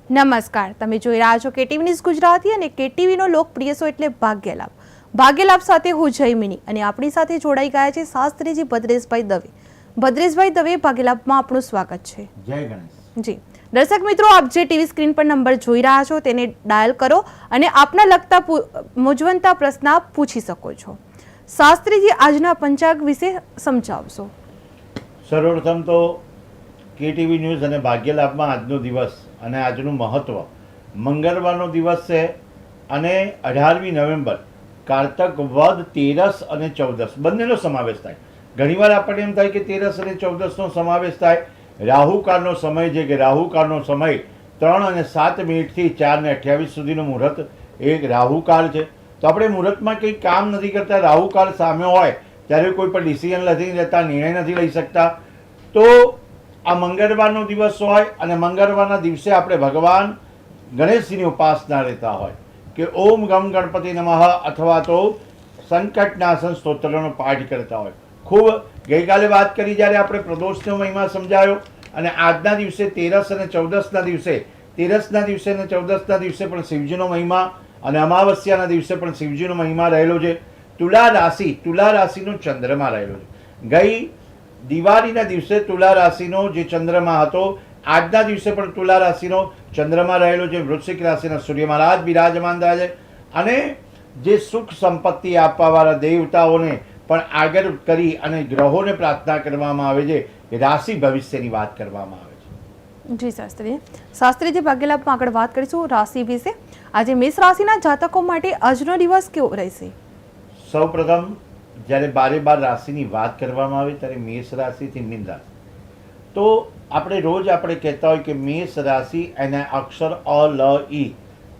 નમસ્કાર, તમે જોઈ રહ્યા છો કેટીવી ન્યૂઝ ગુજરાતી અને કેટીવીનો લોકપ્રિય શો એટલે ભાગ્યલાભ. ભાગ્યલાભ સાથે હું જયમિની અને આપણી સાથે જોડાઈ ગયા છે શાસ્ત્રીજી ભદ્રેશભાઈ દવે. ભદ્રેશભાઈ દવે, ભાગ્યલાભમાં આપનું સ્વાગત છે. જય ગણેશ. જી દર્શક મિત્રો, આપ જે ટીવી સ્ક્રીન પર નંબર જોઈ રહ્યા છો તેને ડાયલ કરો અને આપના લગતા મૂંઝવણતા પ્રશ્ન આપ પૂછી શકો છો. શાસ્ત્રીજી, આજના પંચાંગ વિશે સમજાવશો. સર્વપ્રથમ તો કેટીવી ન્યૂઝ અને ભાગ્યલાભમાં આજનો દિવસ અને આજનું મહત્ત્વ, મંગળવારનો દિવસ છે અને 18મી નવેમ્બર કારતક વદ 13 અને 14 બંનેનો સમાવેશ થાય. ઘણીવાર આપણને એમ થાય કે 13 અને 14નો સમાવેશ થાય. રાહુકાળનો સમય છે કે રાહુકાળનો સમય 3 અને 7 મિનિટથી 4 ને 28 સુધીનો મુહૂર્ત એક રાહુકાળ છે. તો આપણે મુહૂર્તમાં કંઈ કામ નથી કરતા, રાહુકાળ સામે હોય ત્યારે કોઈ પણ ડિસિઝન નથી લેતા, નિર્ણય નથી લઈ શકતા. તો આ મંગળવારનો દિવસ હોય અને મંગળવારના દિવસે આપણે ભગવાન ગણેશજીની ઉપાસના લેતા હોય કે ઓમ ગમ ગણપતિ નમઃ અથવા તો સંકટનાશન સ્તોત્રનો પાઠ કરતા હોય. ખૂબ ગઈકાલે વાત કરી જ્યારે આપણે પ્રદોષનો મહિમા સમજાયો અને આજના દિવસે 13 અને 14ના દિવસે, 13ના દિવસે અને 14ના દિવસે પણ શિવજીનો મહિમા અને અમાવસ્યાના દિવસે પણ શિવજીનો મહિમા રહેલો છે. તુલા રાશિનો ચંદ્રમા રહેલો છે. ગઈ દિવાળીના દિવસે તુલા રાશિનો જે ચંદ્રમા હતો, આજના દિવસે પણ તુલા રાશિનો ચંદ્રમા રહેલો છે. વૃશ્ચિક રાશિના સૂર્ય મહારાજ બિરાજમાન થયા છે અને જે સુખ સંપત્તિ આપવાવાળા દેવતાઓને પણ આગળ કરી અને ગ્રહોને પ્રાર્થના કરવામાં આવે છે કે રાશિ ભવિષ્યની વાત કરવામાં આવે છે. જી શાસ્ત્રીજી, ભાગ્યલાભમાં આગળ વાત કરીશું રાશિ વિશે. આજે મેષ રાશિના જાતકો માટે આજનો દિવસ કેવો રહેશે? સૌપ્રથમ જ્યારે 12 રાશિની વાત કરવામાં આવે ત્યારે મેષ રાશિથી મીન રાશિ. તો આપણે કહેતા હોય કે મેષ રાશિ એના અક્ષર અ લ ઈ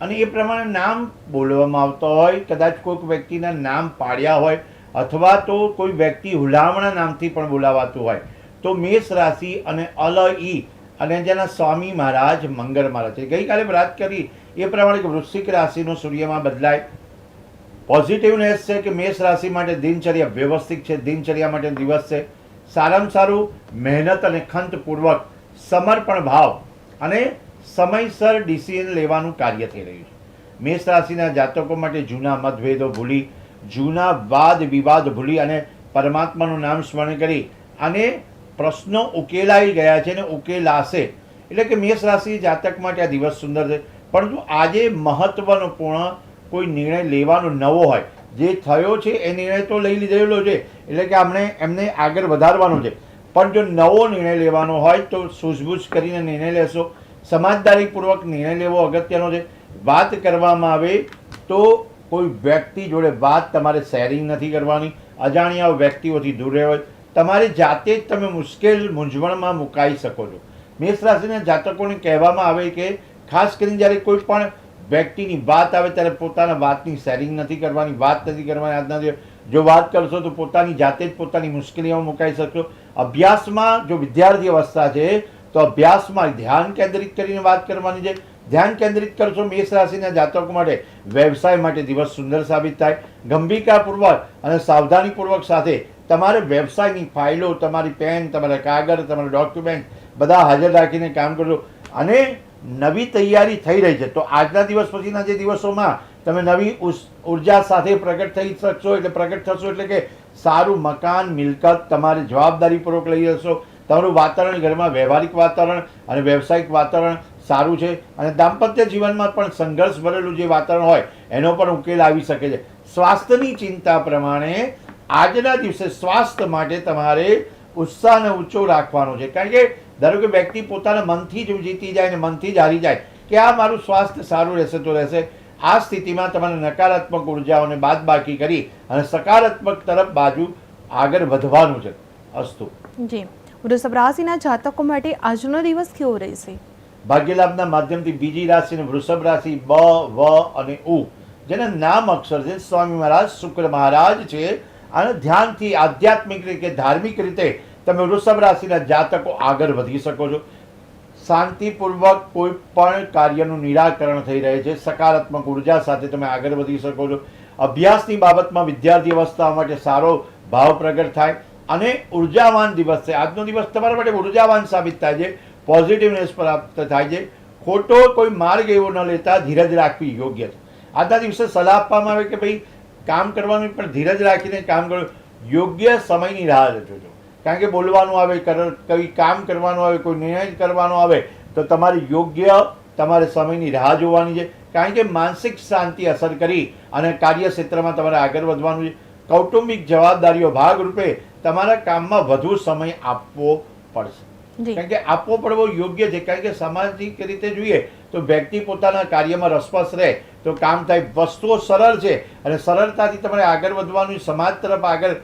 અને એ પ્રમાણે નામ બોલવામાં આવતા હોય. કદાચ કોઈક વ્યક્તિના નામ પાડ્યા હોય અથવા તો કોઈ વ્યક્તિ હુલામણા નામથી પણ બોલાવાતું હોય. તો મેષ રાશિ અને અ લ ઈ અને જેના સ્વામી મહારાજ મંગળ મહારાજ છે. ગઈકાલે વાત કરી એ પ્રમાણે કે વૃશ્ચિક રાશિનો સૂર્યમાં બદલાય. પોઝિટિવનેસ છે કે મેષ રાશિ માટે દિનચર્યા વ્યવસ્થિત છે, દિનચર્યા માટે દિવસ છે. સારામાં સારું મહેનત અને ખંતપૂર્વક સમર્પણ ભાવ અને સમયસર ડિસિઝન લેવાનું કાર્ય થઈ રહ્યું છે. મેષ રાશિના જાતકો માટે જૂના મતભેદો ભૂલી, જૂના વાદ વિવાદ ભૂલી અને પરમાત્માનું નામ સ્મરણ કરી અને પ્રશ્નો ઉકેલાઈ ગયા છે અને ઉકેલાશે. એટલે કે મેષ રાશિ જાતક માટે આ દિવસ સુંદર છે. પરંતુ આજે મહત્વનો પૂર્ણ કોઈ નિર્ણય લેવાનો નવો હોય, જે થયો છે એ નિર્ણય તો લઈ લીધેલો છે એટલે કે એમને આગળ વધારવાનો છે. પણ જો નવો નિર્ણય લેવાનો હોય તો સૂઝબૂઝ કરીને નિર્ણય લેશો. સમજદારીપૂર્વક નિર્ણય લેવો અગત્યનો છે. વાત કરવામાં આવે તો કોઈ વ્યક્તિ જોડે વાત તમારે શેરિંગ નથી કરવાની. અજાણ્યા વ્યક્તિઓથી દૂર રહેવાય. તમારી જાતે જ તમે મુશ્કેલ મૂંઝવણમાં મુકાઈ શકો છો. મેષ રાશિના જાતકોને કહેવામાં આવે કે ખાસ કરીને જ્યારે કોઈ પણ વ્યક્તિની વાત આવે ત્યારે પોતાના વાતની શેરિંગ નથી કરવાની, વાત નથી કરવાની. આજના દિવસ જો વાત કરશો તો પોતાની જાતે જ પોતાની મુશ્કેલીઓમાં મુકાઈ શકશો. અભ્યાસમાં જો વિદ્યાર્થી અવસ્થા છે તો અભ્યાસમાં ધ્યાન કેન્દ્રિત કરીને વાત કરવાની છે. ધ્યાન કેન્દ્રિત કરશો. મેષ રાશિના જાતકો માટે વ્યવસાય માટે દિવસ સુંદર સાબિત થાય. ગંભીરતાપૂર્વક અને સાવધાનીપૂર્વક સાથે તમારે વ્યવસાયની ફાઇલો, તમારી પેન, તમારા કાગળ, તમારા ડોક્યુમેન્ટ બધા હાજર રાખીને કામ કરજો અને નવી તૈયારી થઈ રહી છે. તો આજના દિવસ પછીના જે દિવસોમાં તમે નવી ઉર્જા સાથે પ્રગટ થઈ શકશો. એટલે પ્રગટ થશો એટલે કે સારું મકાન, મિલકત તમારે જવાબદારીપૂર્વક લઈ જશો. તમારું વાતાવરણ ઘરમાં વ્યવહારિક વાતાવરણ અને વ્યવસાયિક વાતાવરણ સારું છે અને દાંપત્ય જીવનમાં પણ સંઘર્ષ ભરેલું જે વાતાવરણ હોય એનો પણ ઉકેલ આવી શકે છે. સ્વાસ્થ્યની ચિંતા પ્રમાણે આજના દિવસે સ્વાસ્થ્ય માટે તમારે ઉત્સાહને ઊંચો રાખવાનો છે. કારણ કે દરેક વ્યક્તિ પોતાના મનથી જ જીતી જાય અને મનથી જ હારી જાય કે આ મારું સ્વાસ્થ્ય સારું રહેશે તો રહેશે. આ સ્થિતિમાં તમારે નકારાત્મક ઉર્જાઓને બાદબાકી કરી અને સકારાત્મક તરફ બાજુ આગળ વધવાનું છે. અસ્તુ. જી, વૃષભ રાશિના જાતકો માટે આજનો દિવસ કેવો રહેશે? ભાગ્યલાભના માધ્યમથી બીજી રાશિ અને વૃષભ રાશિ બ, વ અને ઉ જેના નામ અક્ષર છે સ્વામી મહારાજ શુક્ર મહારાજ છે. અને ધ્યાનથી આધ્યાત્મિક રીતે, ધાર્મિક રીતે તમે વૃષભ રાશિના જાતકો આગળ વધી શકો છો. શાંતિપૂર્વક કોઈ પણ કાર્યનું નિરાકરણ થઈ રહે છે. સકારાત્મક ઉર્જા સાથે તમે આગળ વધી શકો છો. અભ્યાસની બાબતમાં વિદ્યાર્થી અવસ્થા માટે સારો ભાવ પ્રગટ થાય અને ઉર્જાવાન દિવસ છે આજનો દિવસ. તમારા માટે ઉર્જાવાન સાબિત થાય છે. પોઝિટિવનેસ પ્રાપ્ત થાય છે. ખોટો કોઈ માર્ગ એવો ન લેતા ધીરજ રાખવી યોગ્ય છે. આજના દિવસે સલાહ આપવામાં આવે કે ભાઈ કામ કરવાનું પણ ધીરજ રાખીને કામ કરો, યોગ્ય સમયની રાહ જોજો. કારણ કે બોલવાનું આવે, કોઈ કામ કરવાનું આવે, કોઈ નિર્ણય કરવાનો આવે તો તમારે યોગ્ય તમારે સમયની રાહ જોવાની છે. કારણ કે માનસિક શાંતિ અસર કરી અને કાર્યક્ષેત્રમાં તમારે આગળ વધવાનું છે. કૌટુંબિક જવાબદારીઓ ભાગરૂપે તમારા કામમાં વધુ સમય આપવો પડશે. કારણ કે આપવો પડવો યોગ્ય છે. કારણ કે સામાજિક રીતે જોઈએ તો વ્યક્તિ પોતાના કાર્યમાં રસપ્રસ રહે તો કામ થાય. વસ્તુઓ સરળ છે અને સરળતાથી તમારે આગળ વધવાનું, સમાજ તરફ આગળ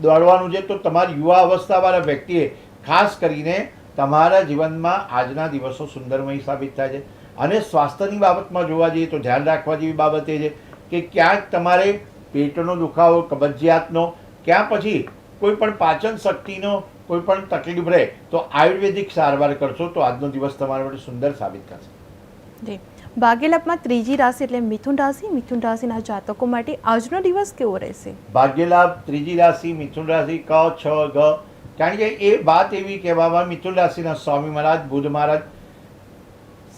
દોડવાનું છે. તો તમારી યુવા અવસ્થાવાળા વ્યક્તિએ ખાસ કરીને તમારા જીવનમાં આજના દિવસો સુંદરમય સાબિત થાય છે. અને સ્વાસ્થ્યની બાબતમાં જોવા જઈએ તો ધ્યાન રાખવા જેવી બાબત એ છે કે ક્યાંક તમારે પેટનો દુખાવો, કબજિયાતનો, ક્યાં પછી કોઈ પણ પાચન શક્તિનો કોઈ પણ તકલીફ રહે તો આયુર્વેદિક સારવાર કરશો તો આજનો દિવસ તમારા માટે સુંદર સાબિત થશે. જી, ભાગ્યલાભમાં ત્રીજી રાશિ એટલે મિથુન રાશિ. મિથુન રાશિના જાતકો માટે આજનો દિવસ કેવો રહેશે? ભાગ્યલાભ ત્રીજી રાશિ મિથુન રાશિ ક, છ, ગ. કારણ કે એ વાત એવી કહેવામાં મિથુન રાશિના સ્વામી મહારાજ બુધ મહારાજ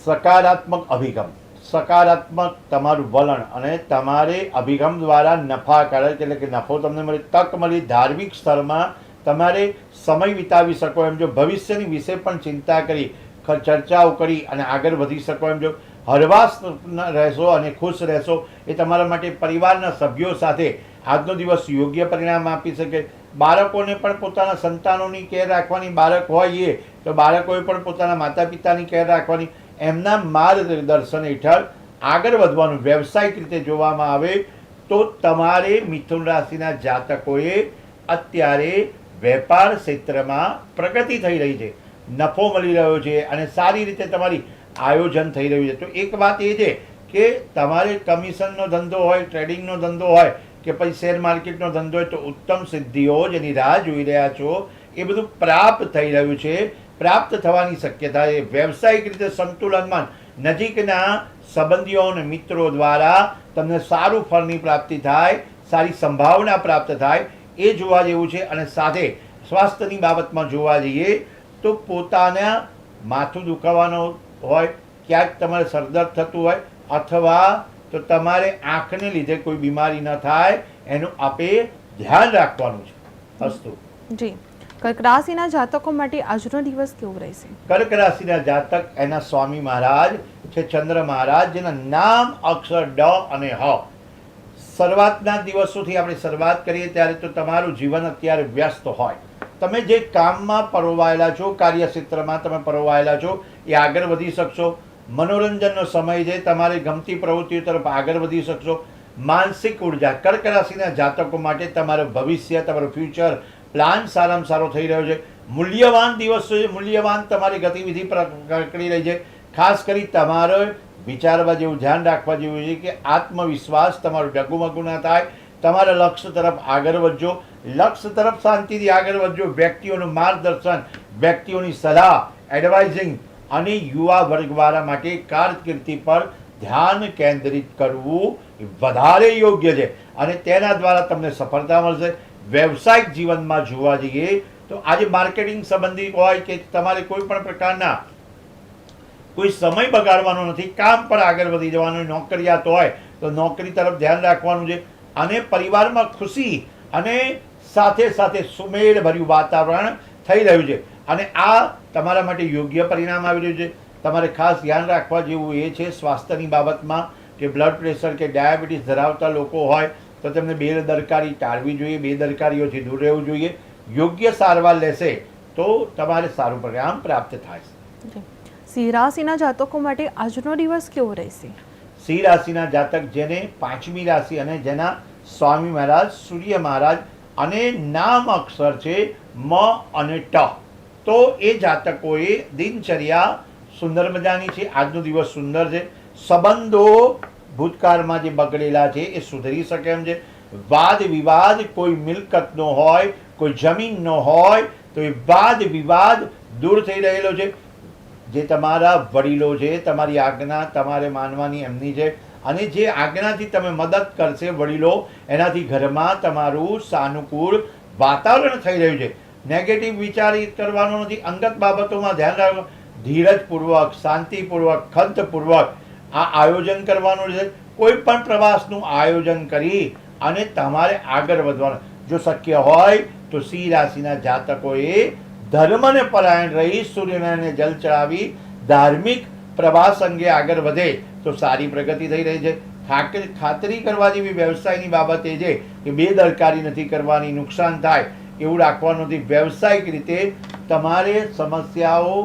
સકારાત્મક અભિગમ, સકારાત્મક તમારું વલણ અને તમારે અભિગમ દ્વારા નફાકારક એટલે કે નફો તમને મળે, તક મળી, ધાર્મિક સ્તરમાં તમારે સમય વિતાવી શકો એમ જો, ભવિષ્યની વિશે પણ ચિંતા કરી, ચર્ચાઓ કરી અને આગળ વધી શકો એમ જો, હરવાસ રહેશો અને ખુશ રહેશો. એ તમારા માટે પરિવારના સભ્યો સાથે આજનો દિવસ યોગ્ય પરિણામ આપી શકે. બાળકોને પણ પોતાના સંતાનોની કેર રાખવાની, બાળક હોય એ તો બાળકોએ પણ પોતાના માતા પિતાની કેર રાખવાની. એમના માર્ગદર્શન હેઠળ આગળ વધવાનું. વ્યવસાયિક રીતે જોવામાં આવે તો તમારે મિથુન રાશિના જાતકોએ અત્યારે વેપાર ક્ષેત્રમાં પ્રગતિ થઈ રહી છે, નફો મળી રહ્યો છે અને સારી રીતે તમારી આયોજન થઈ રહ્યું છે. તો એક વાત એ છે કે તમારે કમિશનનો ધંધો હોય, ટ્રેડિંગનો ધંધો હોય કે પછી શેર માર્કેટનો ધંધો હોય તો ઉત્તમ સિદ્ધિઓ જેની રાહ જોઈ રહ્યા છો એ બધું પ્રાપ્ત થઈ રહ્યું છે, પ્રાપ્ત થવાની શક્યતા છે. વ્યવસાયિક રીતે સંતુલનમાં નજીકના સંબંધીઓ અને મિત્રો દ્વારા તમને સારું ફળની પ્રાપ્તિ થાય, સારી સંભાવના પ્રાપ્ત થાય એ જોવા જેવું છે. અને સાથે સ્વાસ્થ્યની બાબતમાં જોવા જઈએ તો પોતાના માથું દુખાવાનો હોય, ક્યાંક તમારે સરદર્દ થતું હોય અથવા તો તમારે આંખને લીધે કોઈ બીમારી ન થાય એનું આપે ધ્યાન રાખવાનું છે. અસ્તુ. જી, કર્ક રાશિના જાતકો માટે આજનો દિવસ કેવો રહેશે? કર્ક રાશિના જાતક એના સ્વામી મહારાજ છે ચંદ્ર મહારાજ, જેના નામ અક્ષર ડ અને હ. શરૂઆતના દિવસોથી આપણે શરૂઆત કરીએ ત્યારે તો તમારું જીવન અત્યારે વ્યસ્ત હોય. તમે જે કામમાં પરોવાયેલા છો, કાર્યક્ષેત્રમાં તમે પરોવાયેલા છો એ આગળ વધી શકશો. મનોરંજનનો સમય છે, તમારે ગમતી પ્રવૃત્તિઓ તરફ આગળ વધી શકશો. માનસિક ઉર્જા કર્ક રાશિના જાતકો માટે તમારું ભવિષ્ય, તમારું ફ્યુચર પ્લાન સારામાં સારો થઈ રહ્યો છે. મૂલ્યવાન દિવસો છે, મૂલ્યવાન તમારી ગતિવિધિ કરી રહી છે. ખાસ કરી તમારે વિચારવા જેવું, ધ્યાન રાખવા જેવું છે કે આત્મવિશ્વાસ તમારો ડગુમગુ ના થાય. તમારા લક્ષ્ય તરફ આગળ વધજો, લક્ષ્ય તરફ શાંતિથી આગળ વધજો. વ્યક્તિઓનું માર્ગદર્શન, વ્યક્તિઓની સલાહ, એડવાઇઝિંગ અને યુવા વર્ગવાળા માટે કારકિર્દી પર ધ્યાન કેન્દ્રિત કરવું વધારે યોગ્ય છે અને તેના દ્વારા તમને સફળતા મળશે. વ્યવસાયિક જીવનમાં જોવા જઈએ તો આજે માર્કેટિંગ સંબંધી હોય કે તમારે કોઈ પણ પ્રકારના કોઈ સમય બગાડવાનો નથી, કામ પર આગળ વધી જવાનું. નોકરિયાત હોય તો નોકરી તરફ ધ્યાન રાખવાનું છે અને પરિવારમાં ખુશી અને સાથે સાથે સુમેળભર્યું વાતાવરણ થઈ રહ્યું છે અને આ તમારા માટે યોગ્ય પરિણામ આવી રહ્યું છે. તમારે ખાસ ધ્યાન રાખવા જેવું એ છે સ્વાસ્થ્યની બાબતમાં કે બ્લડ પ્રેશર કે ડાયાબિટીસ ધરાવતા લોકો હોય તો તેમને બેદરકારી ટાળવી જોઈએ, બેદરકારીઓથી દૂર રહેવું જોઈએ. યોગ્ય સારવાર લેશે તો તમારે સારું પરિણામ પ્રાપ્ત થાય. સિંહ રાશિના જાતકો માટે આજનો દિવસ કેવો રહેશે? સિંહ રાશિના જાતક જેને પાંચમી રાશિ અને જેના સ્વામી મહારાજ સૂર્ય મહારાજ અને નામ અક્ષર છે મ અને ટ, તો એ જાતકોએ દિનચર્યા સુંદર મજાની છે. આજનો દિવસ સુંદર છે. સંબંધો ભૂતકાળમાં જે બગડેલા છે એ સુધરી શકે એમ છે. વાદ વિવાદ કોઈ મિલકતનો હોય, કોઈ જમીનનો હોય તો એ વાદ વિવાદ દૂર થઈ રહેલો છે. જે તમારા વડીલો છે, તમારી આજ્ઞા તમારે માનવાની એમની છે અને જે આજ્ઞાથી તમે મદદ કરશે વડીલો, એનાથી ઘરમાં તમારું સાનુકૂળ વાતાવરણ થઈ રહ્યું છે. નેગેટિવ વિચાર કરવાનો નથી, અંગત બાબતોમાં ધ્યાન રાખો. ધીરજપૂર્વક, શાંતિપૂર્વક, ખંતપૂર્વક આ આયોજન કરવાનું છે. કોઈ પણ પ્રવાસનું આયોજન કરી અને તમારે આગળ વધવાનું. જો શક્ય હોય તો સિંહ રાશિના જાતકોએ ધર્મને પરાયણ રહી સૂર્યનારાયણને જલ ચડાવી ધાર્મિક પ્રવાસ અંગે આગળ વધે તો સારી પ્રગતિ થઈ રહી છે. ખાતરી કરવા જેવી વ્યવસાયની બાબત એ છે કે બેદરકારી નથી કરવાની, નુકસાન થાય એવું રાખવાનું નથી. વ્યવસાયિક રીતે તમારે સમસ્યાઓ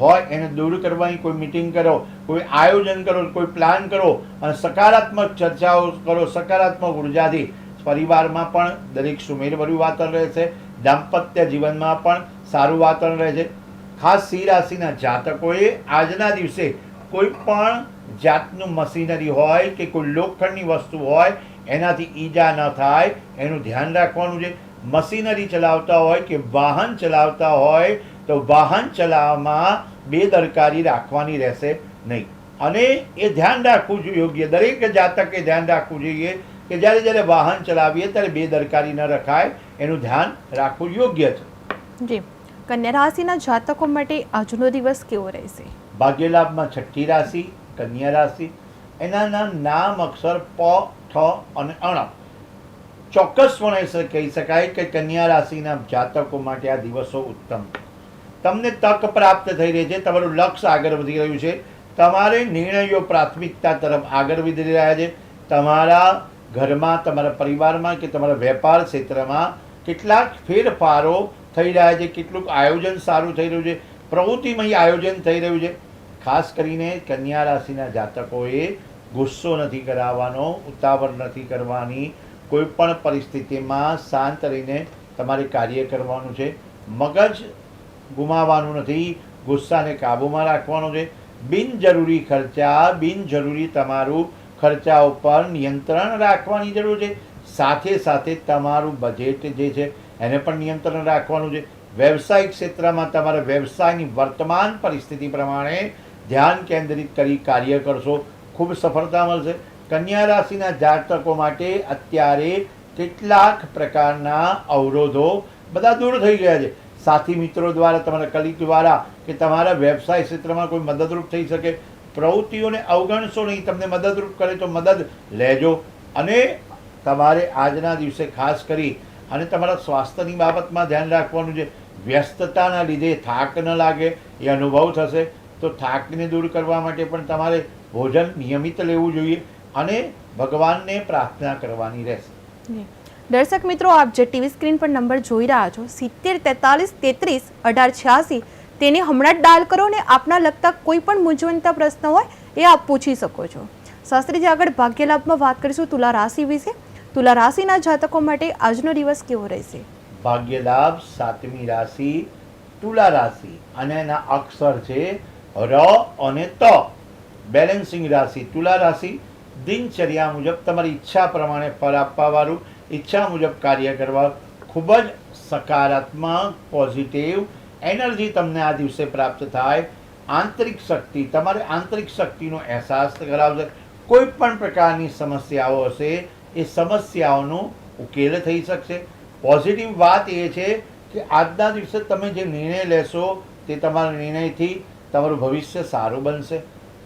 હોય એને દૂર કરવાની કોઈ મિટિંગ કરો, કોઈ આયોજન કરો, કોઈ પ્લાન કરો અને સકારાત્મક ચર્ચાઓ કરો. સકારાત્મક ઉર્જાથી પરિવારમાં પણ દરેક સુમેળભર્યું વાતાવરણ રહેશે. દાંપત્ય જીવનમાં પણ સારું વાતાવરણ રહે છે. ખાસ સિંહ રાશિના જાતકોએ આજના દિવસે કોઈ પણ જાતનું મશીનરી હોય કે કોઈ લોખંડની વસ્તુ હોય એનાથી ઈજા ન થાય એનું ધ્યાન રાખવાનું છે. મશીનરી ચલાવતા હોય કે વાહન ચલાવતા હોય તો વાહન ચલાવવામાં બેદરકારી રાખવાની રહેશે નહીં. અને એ ધ્યાન રાખવું યોગ્ય, દરેક જાતકે ધ્યાન રાખવું જોઈએ કે જ્યારે જ્યારે વાહન ચલાવીએ ત્યારે બેદરકારી ન રખાય, એનું ધ્યાન રાખવું યોગ્ય છે. જી, કન્યા રાશિના જાતકો માટે આજનો દિવસ કેવો રહેશે? ભાગ્યલાભમાં છઠ્ઠી રાશિ કન્યા રાશિ, એના નામ અક્ષર પ, ઠ અને અણ. ચોક્કસપણે કહી શકાય કે કન્યા રાશિના જાતકો માટે આ દિવસો ઉત્તમ. તમને તક પ્રાપ્ત થઈ રહી છે, તમારું લક્ષ્ય આગળ વધી રહ્યું છે, તમારે નિર્ણયો પ્રાથમિકતા તરફ આગળ વધી રહ્યા છે. તમારા ઘરમાં, તમારા પરિવારમાં કે તમારા વેપાર ક્ષેત્રમાં કેટલાક ફેરફારો થઈ રહ્યા છે, કેટલુંક આયોજન સારું થઈ રહ્યું છે, પ્રવૃત્તિમય આયોજન થઈ રહ્યું છે. ખાસ કરીને કન્યા રાશિના જાતકોએ ગુસ્સો નથી કરાવવાનો, ઉતાવળ નથી કરવાની. કોઈ પણ પરિસ્થિતિમાં શાંત રહીને તમારે કાર્ય કરવાનું છે. મગજ ગુમાવવાનું નથી, ગુસ્સાને કાબૂમાં રાખવાનો છે. બિનજરૂરી ખર્ચા, બિનજરૂરી તમારું ખર્ચા ઉપર નિયંત્રણ રાખવાની જરૂર છે. સાથે સાથે તમારું બજેટ જે છે એને પણ નિયંત્રણ રાખવાનું છે. વ્યવસાયિક ક્ષેત્રમાં તમારા વ્યવસાયની વર્તમાન પરિસ્થિતિ પ્રમાણે ધ્યાન કેન્દ્રિત કરી કાર્ય કરશો, ખૂબ સફળતા મળશે. કન્યા રાશિના જાતકો માટે અત્યારે કેટલાક પ્રકારના અવરોધો બધા દૂર થઈ ગયા છે. સાથી મિત્રો દ્વારા, તમારા કલીગ દ્વારા કે તમારા વ્યવસાય ક્ષેત્રમાં કોઈ મદદરૂપ થઈ શકે. પ્રવૃત્તિઓને અવગણશો નહીં, તમને મદદરૂપ કરે તો મદદ લેજો. અને તમારે આજના દિવસે ખાસ કરી અને તમારા સ્વાસ્થ્યની બાબતમાં ધ્યાન રાખવાનું છે. વ્યસ્તતાના લીધે થાક ન લાગે એ અનુભવ થશે, તો થાકને દૂર કરવા માટે પણ તમારે ભોજન નિયમિત લેવું જોઈએ અને ભગવાનને પ્રાર્થના કરવાની રહેશે. દર્શક મિત્રો, આપ જે ટીવી સ્ક્રીન પર નંબર જોઈ રહ્યા છો 7043331886, તેને હમણાં જ ડાયલ કરો અને આપના લગતા કોઈ પણ મૂંઝવણતા પ્રશ્ન હોય એ આપ પૂછી શકો છો. શાસ્ત્રીજી, આગળ ભાગ્યલાભમાં વાત કરીશું તુલા રાશિ વિશે. તુલા રાશિના જાતકો માટે આજનો દિવસ કેવો રહેશે? ભાગ્યલાભ સાતમી રાશિ તુલા રાશિ અને એના અક્ષર છે ર અને ત. બેલેન્સિંગ રાશિ તુલા રાશિ. દિનચર્યા મુજબ તમારી ઈચ્છા પ્રમાણે ફળ આપવાવાળું, ઈચ્છા મુજબ કાર્ય કરવા, ખૂબ જ સકારાત્મક પોઝિટિવ એનર્જી તમને આ દિવસે પ્રાપ્ત થાય. આંતરિક શક્તિ, તમારે આંતરિક શક્તિનો અહેસાસ કરાવશે. કોઈ પણ પ્રકારની સમસ્યાઓ હશે એ સમસ્યાઓનો ઉકેલ થઈ શકશે. પોઝિટિવ વાત એ છે કે આજના દિવસે તમે જે નિર્ણય લેશો તે તમારા નિર્ણયથી તમારું ભવિષ્ય સારું બનશે.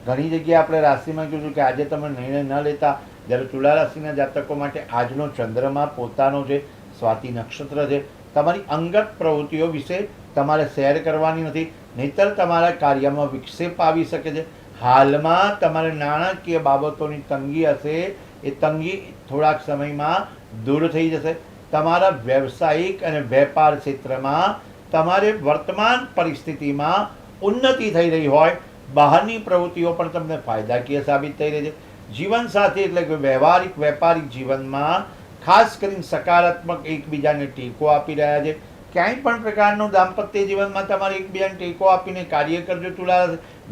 ઘણી જગ્યાએ આપણે રાશિમાં કીધું કે આજે તમે નિર્ણય ન લેતા, જ્યારે તુલા રાશિના જાતકો માટે આજનો ચંદ્રમા પોતાનો છે, સ્વાતિ નક્ષત્ર છે. તમારી અંગત પ્રવૃત્તિઓ વિશે તમારે શેર કરવાની નથી, નહીંતર તમારા કાર્યમાં વિક્ષેપ આવી શકે છે. હાલમાં તમારે નાણાકીય બાબતોની તંગી હશે, એ તંગી થોડાક સમયમાં દૂર થઈ જશે. તમારા વ્યવસાયિક અને વેપાર ક્ષેત્રમાં તમારે વર્તમાન પરિસ્થિતિમાં ઉન્નતિ થઈ રહી હોય, બહારની પ્રવૃત્તિઓ પણ તમને ફાયદાકીય સાબિત થઈ રહી છે. જીવનસાથી એટલે કે વ્યવહારિક વેપારિક જીવનમાં ખાસ કરીને સકારાત્મક એકબીજાને ટેકો આપી રહ્યા છે. ક્યાંય પણ પ્રકારનું દાંપત્ય જીવનમાં તમારે એકબીજાને ટેકો આપીને કાર્ય કરજો. તુલા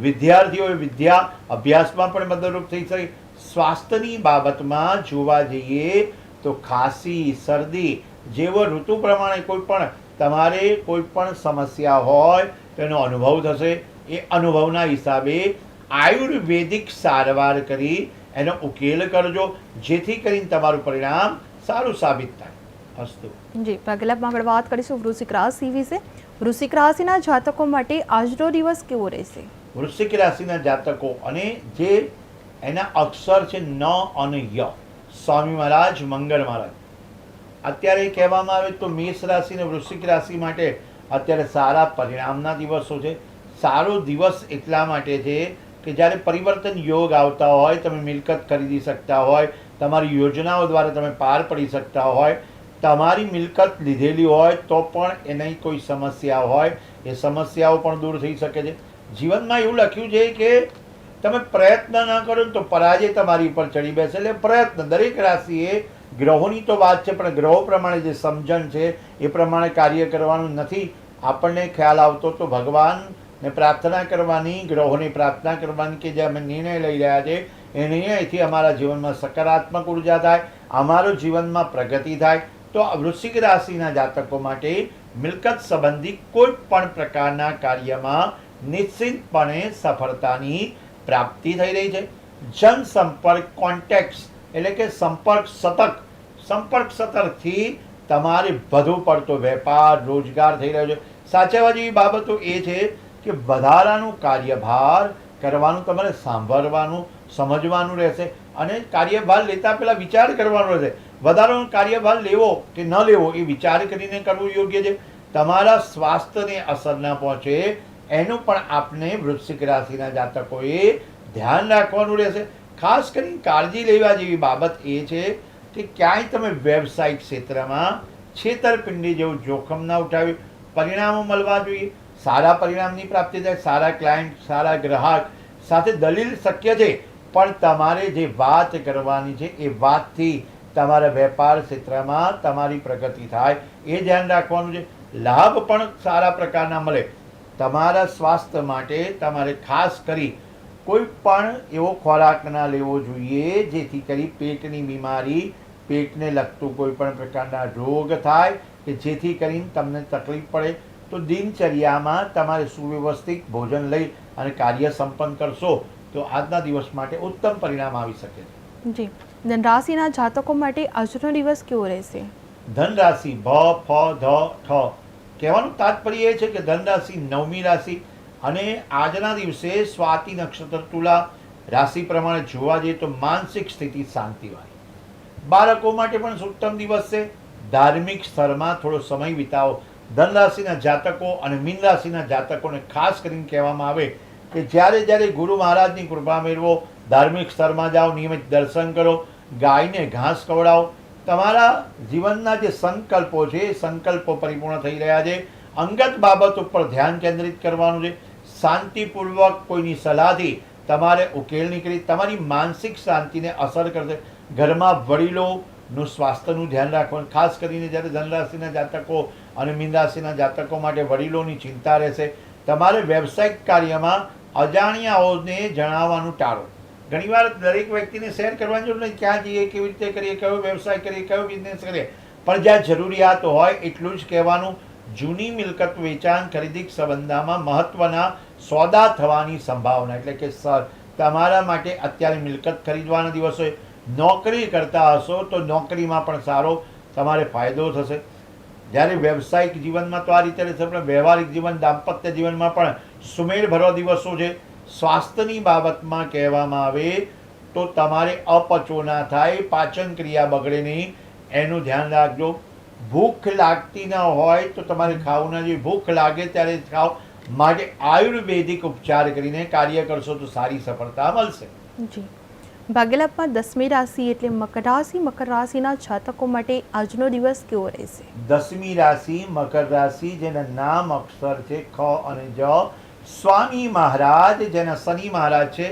વિદ્યાર્થીઓએ વિદ્યા અભ્યાસમાં પણ મદદરૂપ થઈ શકે. સ્વાસ્થ્યની બાબતમાં જોવા જઈએ તો ખાંસી, શરદી જેવો ઋતુ પ્રમાણે કોઈ પણ તમારે કોઈ પણ સમસ્યા હોય તો એનો અનુભવ થશે. એ અનુભવના હિસાબે આયુર્વેદિક સારવાર કરી એનો ઉકેલ કરજો, જેથી કરીને તમારું પરિણામ સારું સાબિત થાય. અસ્તુ. જી, ભાગ્યલાભમાં આગળ વાત કરીશું વૃશ્ચિક રાશિ વિશે. વૃશ્ચિક રાશિના જાતકો માટે આજનો દિવસ કેવો રહેશે? વૃશ્ચિક રાશિના જાતકો અને જે એના અક્ષર છે ન અને ય, સ્વામી મહારાજ, મંગળ મહારાજ, અત્યારે કહેવામાં આવે તો મેષ રાશિ અને વૃશ્ચિક રાશિ માટે અત્યારે સારા પરિણામના દિવસો છે. સારો દિવસ એટલા માટે છે કે જ્યારે પરિવર્તન યોગ આવતા હોય, તમે મિલકત ખરીદી શકતા હોય, તમારી યોજનાઓ દ્વારા તમે પાર પડી શકતા હોય, તમારી મિલકત લીધેલી હોય તો પણ એની કોઈ સમસ્યા હોય એ સમસ્યાઓ પણ દૂર થઈ શકે છે. જીવનમાં એવું લખ્યું છે કે તમે પ્રયત્ન ન કરો ને તો પરાજય તમારી ઉપર ચડી બેસે. એટલે પ્રયત્ન દરેક રાશિએ, ગ્રહોની તો વાત છે પણ ગ્રહો પ્રમાણે જે સમજણ છે એ પ્રમાણે કાર્ય કરવાનું નથી. આપણને ખ્યાલ આવતો તો ભગવાનને પ્રાર્થના કરવાની, ગ્રહોને પ્રાર્થના કરવાની કે જે અમે નિર્ણય લઈ રહ્યા છે એ નિર્ણયથી અમારા જીવનમાં સકારાત્મક ઉર્જા થાય, અમારો જીવનમાં પ્રગતિ થાય. તો વૃશ્ચિક રાશિના જાતકો માટે મિલકત સંબંધી કોઈ પણ પ્રકારના કાર્યમાં નિશ્ચિતપણે સફળતાની પ્રાપ્તિ થઈ રહી છે. જનસંપર્ક, કોન્ટેક્ટ્સ એટલે કે સંપર્ક સતર્કથી તમારે વધુ પડતો વેપાર, રોજગાર થઈ રહ્યો છે. સાચવવા જેવી બાબતો એ છે કે વધારાનું કાર્યભાર કરવાનું, તમારે સાંભળવાનું, સમજવાનું રહેશે અને કાર્યભાર લેતા પહેલાં વિચાર કરવાનો રહેશે. વધારાનો કાર્યભાર લેવો કે ન લેવો એ વિચાર કરીને કરવું યોગ્ય છે. તમારા સ્વાસ્થ્યને અસર ન પહોંચે એનું પણ આપણે વૃશ્ચિક રાશિના જાતકોએ ધ્યાન રાખવાનું રહેશે. ખાસ કરીને કાળજી લેવા જેવી બાબત એ છે કે ક્યાંય તમે વ્યવસાયિક ક્ષેત્રમાં છેતરપિંડી જેવું જોખમ ન ઉઠાવ્યું. પરિણામો મળવા જોઈએ, સારા પરિણામની પ્રાપ્તિ થાય, સારા ક્લાયન્ટ, સારા ગ્રાહક સાથે દલીલ શક્ય છે પણ તમારે જે વાત કરવાની છે એ વાતથી તમારા વેપાર ક્ષેત્રમાં તમારી પ્રગતિ થાય એ ધ્યાન રાખવાનું છે. લાભ પણ સારા પ્રકારના મળે. તમારા સ્વાસ્થ્ય માટે તમારે ખાસ કરી કોઈ પણ એવો ખોરાક ના લેવો જોઈએ જેથી કરી પેટની બીમારી, પેટને લગતું કોઈ પણ પ્રકારના રોગ થાય કે જેથી કરીને તમને તકલીફ પડે. તો દિનચર્યામાં તમારે સુવ્યવસ્થિત ભોજન લઈ અને કાર્ય સંપન્ન કરશો તો આજના દિવસ માટે ઉત્તમ પરિણામ આવી શકે છે. જી, ધનરાશિના જાતકો માટે આજનો દિવસ કેવો રહેશે? ધનરાશિ ભ, ફ, ધ, ઠ. કહેવાનું તાત્પર્ય એ છે કે ધનરાશિ 9મી રાશિ અને આજના દિવસે સ્વાતિ નક્ષત્ર, તુલા રાશિ પ્રમાણે જોવા જઈએ તો માનસિક સ્થિતિ શાંતિવાળી. બાળકો માટે પણ ઉત્તમ દિવસ છે. ધાર્મિક સ્થળમાં થોડો સમય વિતાવો. ધનરાશિના જાતકો અને મીન રાશિના જાતકોને ખાસ કરીને કહેવામાં આવે કે જ્યારે જ્યારે ગુરુ મહારાજની કૃપા મેળવો, ધાર્મિક સ્થળમાં જાઓ, નિયમિત દર્શન કરો, ગાયને ઘાસ ખવડાવો. તમારા જીવનના જે સંકલ્પો છે એ સંકલ્પો પરિપૂર્ણ થઈ રહ્યા છે. અંગત બાબત ઉપર ધ્યાન કેન્દ્રિત કરવાનું છે. શાંતિપૂર્વક કોઈની સલાહથી તમારે ઉકેલ નીકળી તમારી માનસિક શાંતિને અસર કરશે. ઘરમાં વડીલોનું સ્વાસ્થ્યનું ધ્યાન રાખવાનું, ખાસ કરીને જ્યારે ધનરાશિના જાતકો અને મીન રાશિના જાતકો માટે વડીલોની ચિંતા રહેશે. તમારે વ્યવસાયિક કાર્યમાં અજાણ્યાઓને જણાવવાનું ટાળો. ઘણીવાર દરેક વ્યક્તિને શેર કરવાની જરૂર નથી, ક્યાં જઈએ, કેવી રીતે કરીએ, કયો વ્યવસાય કરીએ, કયો બિઝનેસ કરીએ, પણ જ્યાં જરૂરિયાત હોય એટલું જ કહેવાનું. જૂની મિલકત વેચાણ, ખરીદી સંબંધમાં મહત્વના સોદા થવાની સંભાવના. એટલે કે તમારા માટે અત્યારે મિલકત ખરીદવાના દિવસો. નોકરી કરતા હશો તો નોકરીમાં પણ સારો તમારે ફાયદો થશે. જ્યારે વ્યવસાયિક જીવનમાં તો આ રીતે રહેશે, પણ વ્યવહારિક જીવન, દાંપત્ય જીવનમાં પણ સુમેળભરો દિવસો છે. સ્વાસ્થ્યની બાબતમાં કહેવામાં આવે તો તમારે અપચો ના થાય, પાચન ક્રિયા બગડે નહીં એનું ધ્યાન રાખજો. ભૂખ લાગતી ન હોય તો તમારે ખાવું ના જોઈએ. ભૂખ લાગે ત્યારે ખાઓ. માટે આયુર્વેદિક ઉપચાર કરીને કાર્ય કરશો તો સારી સફળતા મળશે. જી, ભાગ્યલાભમાં 10મી રાશિ એટલે મકર રાશિ. મકર રાશિના જાતકો માટે આજનો દિવસ કેવો રહેશે? 10મી રાશિ મકર રાશિ, જેના નામ અક્ષર છે ખ અને જ. સ્વામી મહારાજ જેના શનિ મહારાજ છે.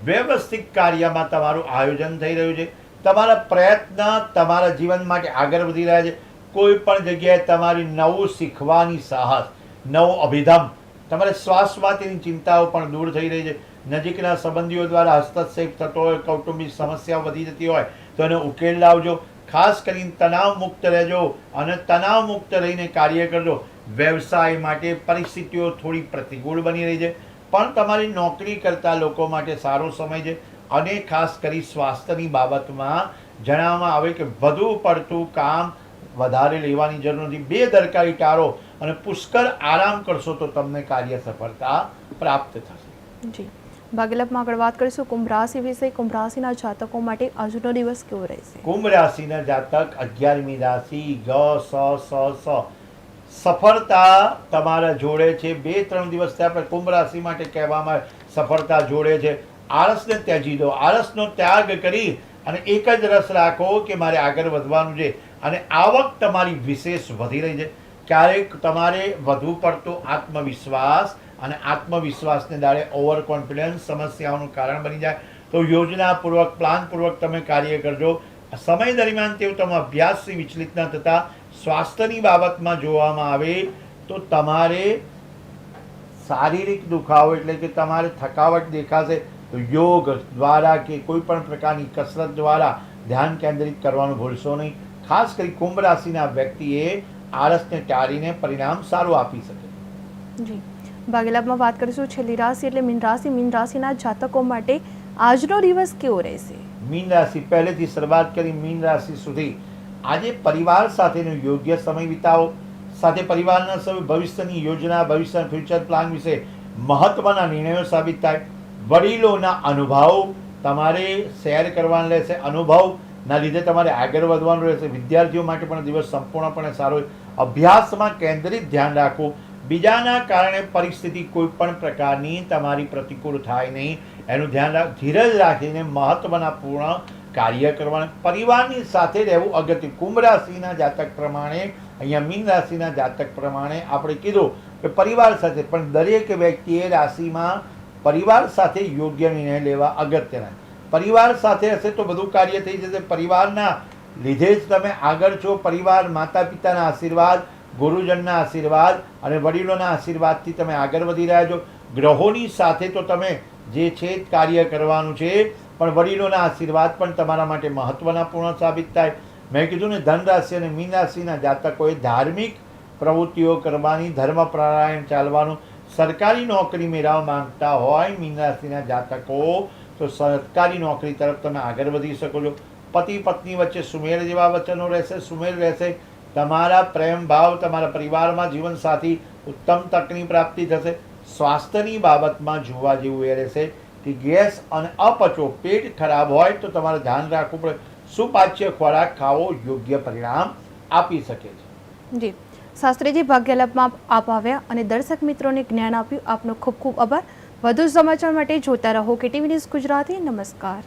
વ્યવસ્થિત કાર્યમાં તમારું આયોજન થઈ રહ્યું છે. તમારા પ્રયત્ન તમારા જીવન માટે આગળ વધી રહ્યા છે. કોઈ પણ જગ્યાએ તમારી નવું શીખવાની સાહસ, નવો અભિગમ, તમારે શ્વાસ માટેની ચિંતાઓ પણ દૂર થઈ રહી છે. નજીકના સંબંધીઓ દ્વારા હસ્તક્ષેપ થતો હોય, કૌટુંબિક સમસ્યાઓ વધી જતી હોય તો એનો ઉકેલ લાવજો. ખાસ કરીને તણાવ મુક્ત રહેજો અને તણાવ મુક્ત રહીને કાર્ય કરજો. વ્યવસાય માટે પરિસ્થિતિઓ થોડી પ્રતિકૂળ બની રહી છે, પણ તમારી નોકરી કરતા લોકો માટે સારો સમય છે. અને ખાસ કરી સ્વાસ્થ્યની બાબતમાં જણાવવામાં આવે કે વધુ પડતું કામ વધારે લેવાની જરૂર નથી, બેદરકારી ટાળો અને પુષ્કળ આરામ કરશો તો તમને કાર્ય સફળતા પ્રાપ્ત થશે. જી, ભાગ્યલાભમાં આગળ વાત કરીશું કુંભ રાશિ વિશે. કુંભ રાશિના જાતકો માટે આજનો દિવસ કેવો રહેશે? કુંભ રાશિના જાતક 11મી રાશિ સફળતા તમારા જોડે છે. 2-3 દિવસથી આપણે કુંભ રાશિ માટે કહેવામાં આવે સફળતા જોડે છે. આળસને ત્યજી દો, આળસનો ત્યાગ કરી અને એક જ રસ રાખો કે મારે આગળ વધવાનું છે. અને આવક તમારી વિશેષ વધી રહી છે. ક્યારેક તમારે વધુ પડતો આત્મવિશ્વાસ અને આત્મવિશ્વાસને દાડે ઓવર કોન્ફિડન્સ સમસ્યાઓનું કારણ બની જાય. તો યોજનાપૂર્વક પ્લાનપૂર્વક તમે કાર્ય કરજો. સમય દરમિયાન તેઓ તમે અભ્યાસથી વિચલિત ન થતા. સ્વાસ્થ્યની બાબતમાં જોવામાં આવે તો તમારે શારીરિક દુખાવો એટલે કે તમારે થકાવટ દેખાશે તો યોગ દ્વારા કે કોઈ પણ પ્રકારની કસરત દ્વારા ધ્યાન કેન્દ્રિત કરવાનું ભૂલશો નહીં. ખાસ કરી કુંભ રાશિના વ્યક્તિએ આળસને ટાળીને પરિણામ સારું આપી શકે. જી, ભાગ્યલાભમાં વાત કરીશું છેલ્લી રાશિ એટલે મીન રાશિ. મીન રાશિના જાતકો માટે આજનો દિવસ કેવો રહેશે? મીન રાશિ પહેલેથી શરૂઆત કરી મીન રાશિ સુધી આજે પરિવાર સાથેનો યોગ્ય સમય વિતાવો. સાથે પરિવારના સભ્યો ભવિષ્યની યોજના, ભવિષ્યના ફ્યુચર પ્લાન વિશે મહત્વના નિર્ણયો સાબિત થાય. વડીલોના અનુભવ તમારે શેર કરવાના રહેશે. અનુભવના લીધે તમારે આગળ વધવાનું રહેશે. વિદ્યાર્થીઓ માટે પણ દિવસ સંપૂર્ણપણે સારો. અભ્યાસમાં કેન્દ્રિત ધ્યાન રાખવું. બીજાના કારણે પરિસ્થિતિ કોઈ પણ પ્રકારની તમારી પ્રતિકૂળ થાય નહીં એનું ધ્યાન રાખ. ધીરજ રાખીને મહત્વના પૂર્ણ કાર્ય કરવાના. પરિવારની સાથે રહેવું અગત્ય. કુંભ રાશિના જાતક પ્રમાણે અહીંયા મીન રાશિના જાતક પ્રમાણે આપણે કીધું કે પરિવાર સાથે, પણ દરેક વ્યક્તિએ રાશિમાં પરિવાર સાથે યોગ્ય નિર્ણય લેવા અગત્યના. પરિવાર સાથે હશે તો બધું કાર્ય થઈ જશે. પરિવારના લીધે જ તમે આગળ છો. પરિવાર, માતા પિતાના આશીર્વાદ, ગુરુજનના આશીર્વાદ અને વડીલોના આશીર્વાદથી તમે આગળ વધી રહ્યા છો. ગ્રહોની સાથે તો તમે જે છે કાર્ય કરવાનું છે, પણ વડીલોના આશીર્વાદ પણ તમારા માટે મહત્વના પૂર્ણ સાબિત થાય. મેં કીધું ને, ધન રાશિ અને મીન રાશિના જાતકોએ ધાર્મિક પ્રવૃત્તિઓ કરવાની, ધર્મપરાયણ ચાલવાનું. સરકારી નોકરી મેળવવા માંગતા હોય મીન રાશિના જાતકો તો સરકારી નોકરી તરફ તમે આગળ વધી શકો છો. પતિ પત્ની વચ્ચે સુમેળ જેવા વચનો રહેશે, સુમેળ રહેશે. તમારા પ્રેમ ભાવ, તમારા પરિવારમાં જીવનસાથી ઉત્તમ તકની પ્રાપ્તિ થશે. સ્વાસ્થ્યની બાબતમાં જોવા જેવું એ રહેશે કે ગેસ અને અપચો, પેટ ખરાબ હોય તો તમારે ધ્યાન રાખવું પડે. સુપાચ્ય ખોરાક ખાવો યોગ્ય પરિણામ આપી શકે છે. જી, શાસ્ત્રીજી ભાગ્યલાભમાં આપ આવ્યા અને દર્શક મિત્રોને જ્ઞાન આપ્યું. આપનો ખૂબ ખૂબ આભાર. વધુ સમાચાર માટે જોતા રહો KTV ન્યૂઝ ગુજરાતી. નમસ્કાર.